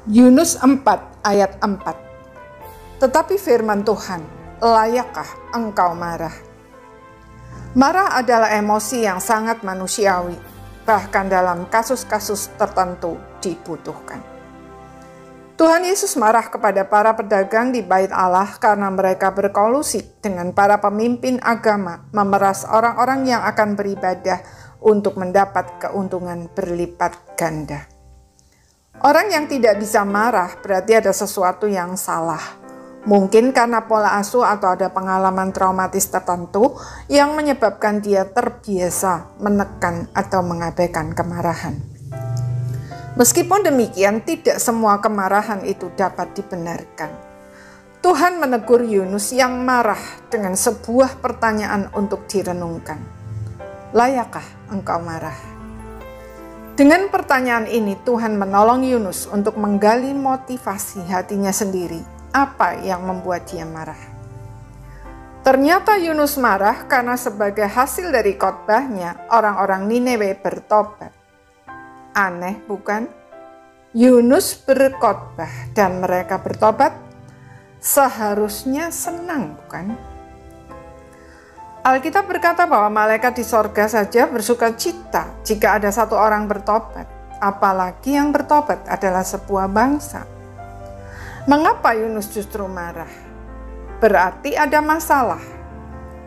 Yunus 4 ayat 4. Tetapi firman Tuhan, layakkah engkau marah? Marah adalah emosi yang sangat manusiawi, bahkan dalam kasus-kasus tertentu dibutuhkan. Tuhan Yesus marah kepada para pedagang di Bait Allah karena mereka berkolusi dengan para pemimpin agama memeras orang-orang yang akan beribadah untuk mendapat keuntungan berlipat ganda. Orang yang tidak bisa marah berarti ada sesuatu yang salah. Mungkin karena pola asuh atau ada pengalaman traumatis tertentu yang menyebabkan dia terbiasa menekan atau mengabaikan kemarahan. Meskipun demikian, tidak semua kemarahan itu dapat dibenarkan. Tuhan menegur Yunus yang marah dengan sebuah pertanyaan untuk direnungkan. Layakkah engkau marah? Dengan pertanyaan ini, Tuhan menolong Yunus untuk menggali motivasi hatinya sendiri. Apa yang membuat dia marah? Ternyata Yunus marah karena sebagai hasil dari khotbahnya, orang-orang Niniwe bertobat. Aneh bukan? Yunus berkhotbah dan mereka bertobat. Seharusnya senang bukan? Alkitab berkata bahwa malaikat di sorga saja bersuka cita jika ada satu orang bertobat. Apalagi yang bertobat adalah sebuah bangsa. Mengapa Yunus justru marah? Berarti ada masalah.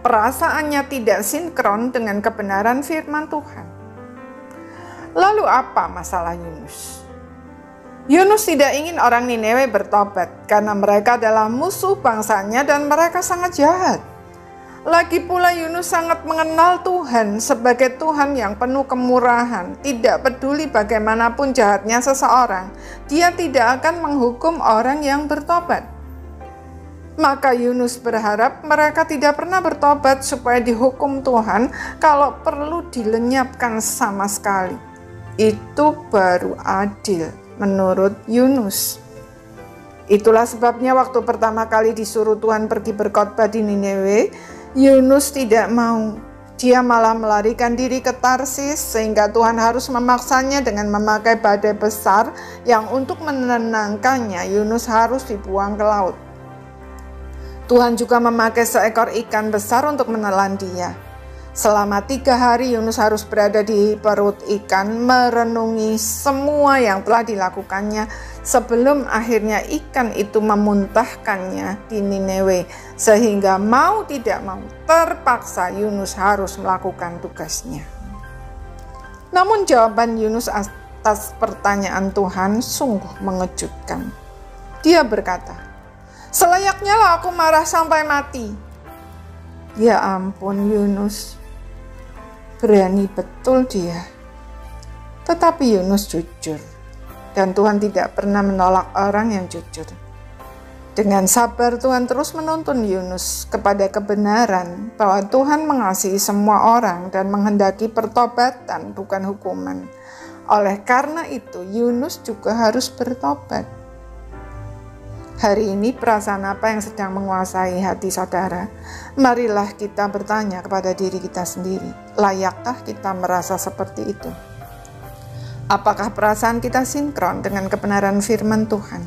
Perasaannya tidak sinkron dengan kebenaran firman Tuhan. Lalu apa masalah Yunus? Yunus tidak ingin orang Niniwe bertobat karena mereka adalah musuh bangsanya dan mereka sangat jahat. Lagi pula Yunus sangat mengenal Tuhan sebagai Tuhan yang penuh kemurahan. Tidak peduli bagaimanapun jahatnya seseorang, dia tidak akan menghukum orang yang bertobat. Maka Yunus berharap mereka tidak pernah bertobat supaya dihukum Tuhan, kalau perlu dilenyapkan sama sekali. Itu baru adil menurut Yunus. Itulah sebabnya waktu pertama kali disuruh Tuhan pergi berkhotbah di Niniwe, Yunus tidak mau. Dia malah melarikan diri ke Tarsis sehingga Tuhan harus memaksanya dengan memakai badai besar yang untuk menenangkannya Yunus harus dibuang ke laut. Tuhan juga memakai seekor ikan besar untuk menelan dia. Selama 3 hari Yunus harus berada di perut ikan merenungi semua yang telah dilakukannya sebelum akhirnya ikan itu memuntahkannya di Niniwe, sehingga mau tidak mau terpaksa Yunus harus melakukan tugasnya. Namun jawaban Yunus atas pertanyaan Tuhan sungguh mengejutkan. Dia berkata, "Selayaknya lah aku marah sampai mati." Ya ampun Yunus, berani betul dia. Tetapi Yunus jujur. Dan Tuhan tidak pernah menolak orang yang jujur. Dengan sabar Tuhan terus menuntun Yunus kepada kebenaran bahwa Tuhan mengasihi semua orang dan menghendaki pertobatan bukan hukuman. Oleh karena itu Yunus juga harus bertobat. Hari ini perasaan apa yang sedang menguasai hati saudara? Marilah kita bertanya kepada diri kita sendiri. Layakkah kita merasa seperti itu? Apakah perasaan kita sinkron dengan kebenaran firman Tuhan?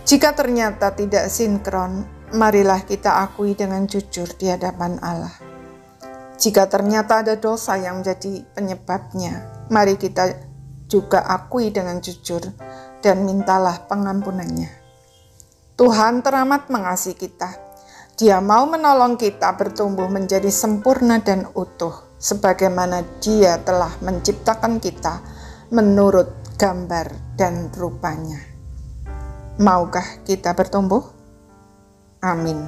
Jika ternyata tidak sinkron, marilah kita akui dengan jujur di hadapan Allah. Jika ternyata ada dosa yang menjadi penyebabnya, mari kita juga akui dengan jujur dan mintalah pengampunannya. Tuhan teramat mengasihi kita. Dia mau menolong kita bertumbuh menjadi sempurna dan utuh, sebagaimana Dia telah menciptakan kita menurut gambar dan rupanya. Maukah kita bertumbuh? Amin.